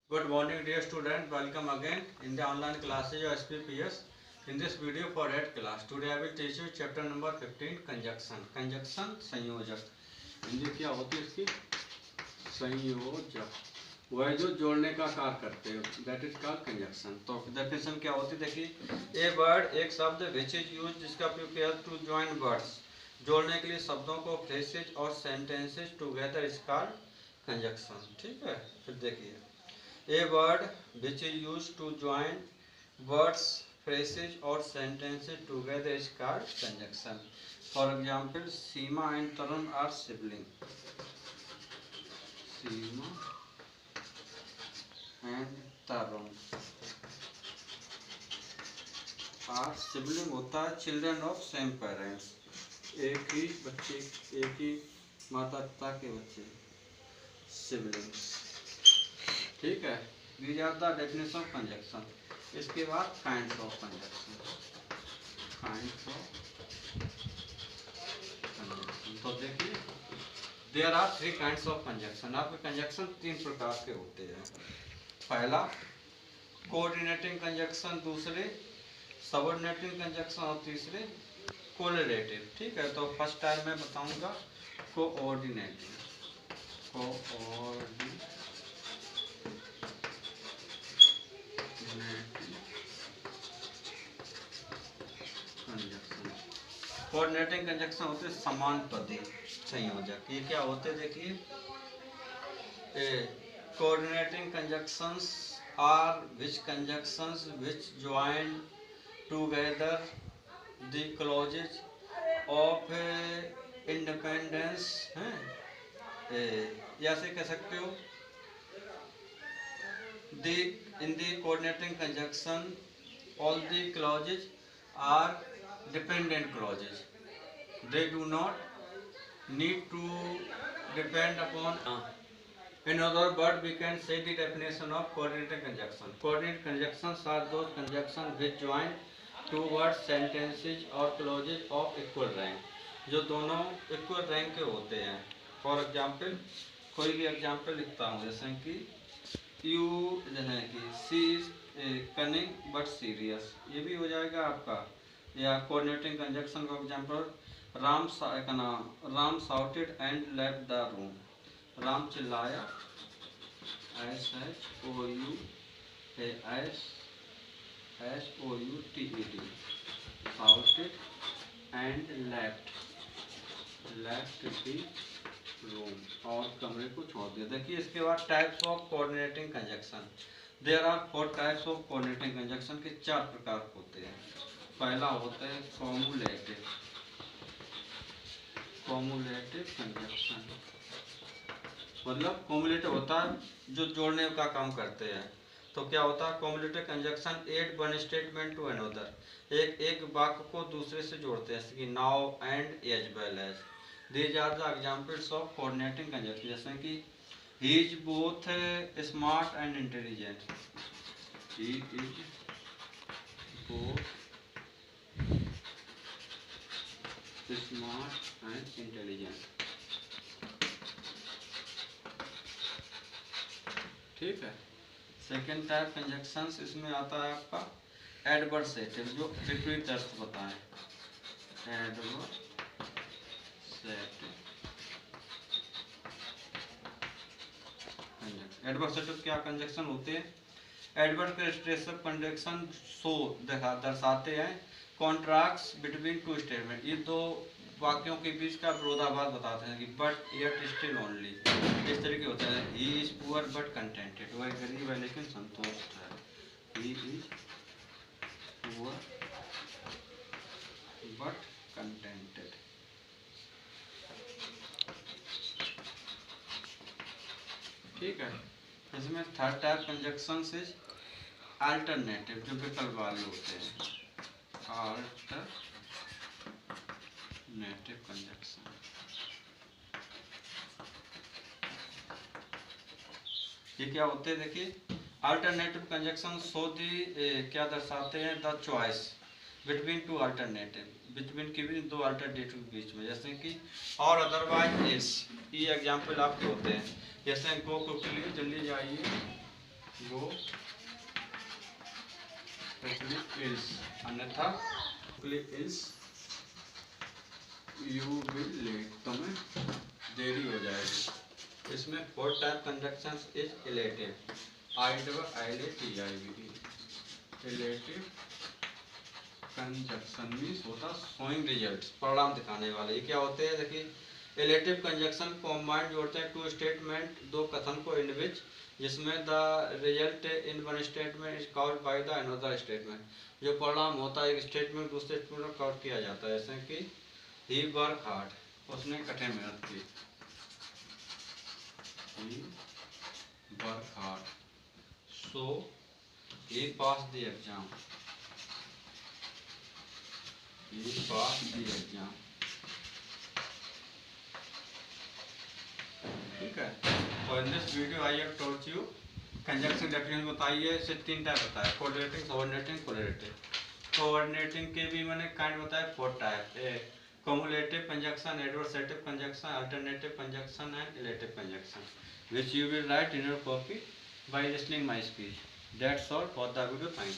Good morning dear student, welcome again in the online classes of SPPS. In this video for 8th class, today I will teach you chapter number 15 conjunction. Conjunction संयोजक. हिंदी क्या होती है इसकी? संयोजक. वह जो जोड़ने का कार्य करते हैं, that is called conjunction. तो definition क्या होती है देखिए, a word एक शब्द which is used जिसका उपयोग किया to join words. जोड़ने के लिए शब्दों को phrases और sentences together is called conjunction. ठीक है, फिर देखिए. A word which is used to join words, phrases or sentences together is called conjunction. For example, Seema and Tarun are siblings. Seema and Tarun are sibling होता है children of same parents. एक ही बच्चे, एक ही माता पिता के बच्चे, siblings. ठीक है. These are the definition of conjunction. इसके बाद kinds of conjunction. Kinds of conjunction. तो देखिए, there are three kinds of conjunction. आपके conjunction तीन प्रकार के होते हैं. पहला coordinating conjunction, दूसरे subordinating conjunction और तीसरे correlative. ठीक है. तो फर्स्ट टाइम मैं बताऊंगा coordinating. कोऑर्डिनेटिंग कंजक्शन होते समानुपाती संयोजक. ये क्या होते देखिए, coordinating conjunctions are which conjunctions which join together the clauses of independence हैं, ऐसे कह सकते हो. In the coordinating conjunction all the clauses are dependent clauses. They do not need to depend upon in other words we can say the definition of coordinating conjunction. Coordinating conjunctions are those conjunctions which join two words, sentences or clauses of equal rank. जो दोनों equal rank के होते हैं. For example, कोई भी example लिखता हूँ, जैसे कि यू है कि C is cunning but serious, ये भी हो जाएगा आपका. या कोऑर्डिनेटिंग कंजक्शन का example, Ram shouted and left the room. Ram चिल्लाया, SHOUTED, shouted and left the room, और कमरे को छोड़ दिया. देखिए इसके बाद types of coordinating conjunction. There are 4 types of coordinating conjunction के 4 प्रकार होते हैं. पहला होता है कॉमुलेटिव कंजक्शन. मतलब कॉमुलेटिव होता है जो जोड़ने का काम करते हैं. तो क्या होता है cumulative conjunction? Add one statement to another, एक वाक्य को दूसरे से जोड़ते हैं, जैसे कि now and as well as. These are the examples of coordinating conjunction. जैसे कि he is both smart and intelligent. He is both smart and intelligent. ठीक है. सेकेंड टाइप कंजक्शंस इसमें आता है आपका एडवर्सेटिव, जो विपरीत अर्थ बताएं. एडवर्सेटिव क्या कंजक्शन होते हैं? एडवर्सेटिव कंजक्शन शो दर्शाते हैं कॉन्ट्रास्ट बिटवीन टू स्टेटमेंट. ये दो वाक्यों के बीच का विरोधाभास बताते हैं कि बट येट स्टिल ओनली. इस तरीके होता है. He is poor but contented, वह गरीब है लेकिन संतुष्ट है. He is poor but contented. ठीक है. इसमें third type conjunction is alternative, जो विकल्प वाले होते हैं. Alternative conjunction. ये क्या होते हैं देखिए, अल्टरनेटिव कंजक्शन शो दी क्या दर्शाते हैं, the choice between two alternative, between की भी दो अल्टरनेटिव के बीच में. जैसे कि और अदरवाइज इस, ये एग्जाम्पल आपके होते हैं. जैसे गो क्विकली, जल्दी जाइए, इल्स, अन्यथा इल्स यू विल लेट, तुम्हें देरी हो जाएगी। इसमें fourth type conjunction is illative, ILATIVE, illative conjunction means होता शोइंग रिजल्ट, परिणाम दिखाने वाले। ये क्या होते हैं, देखिए इलेटिव कंजक्शन कॉम्बाइंड जोड़ते हैं टू स्टेटमेंट, दो कथन को, इन विच, जिसमें the result in one statement is covered by the another statement, जो परिणाम होता है एक स्टेटमेंट दूसरे स्टेटमेंट में कवर किया जाता है। जैसे कि ही वर्क हार्ड, उसने कठिन मेहनत की, he work hard, so he pass the exam, he passed the exam। ठीक है, और in this video I have told you conjunction definition बताइए। इससे तीन टाइप होता है, कोऑर्डिनेटिंग, सबऑर्डिनेटिंग, कोरिलेटिव। कोऑर्डिनेटिंग के भी मैंने काइंड बताया four type, cumulative conjunction, adversative conjunction, alternative conjunction and relative conjunction, which you will write in your copy by listening my speech. That's all for the video. Thank you.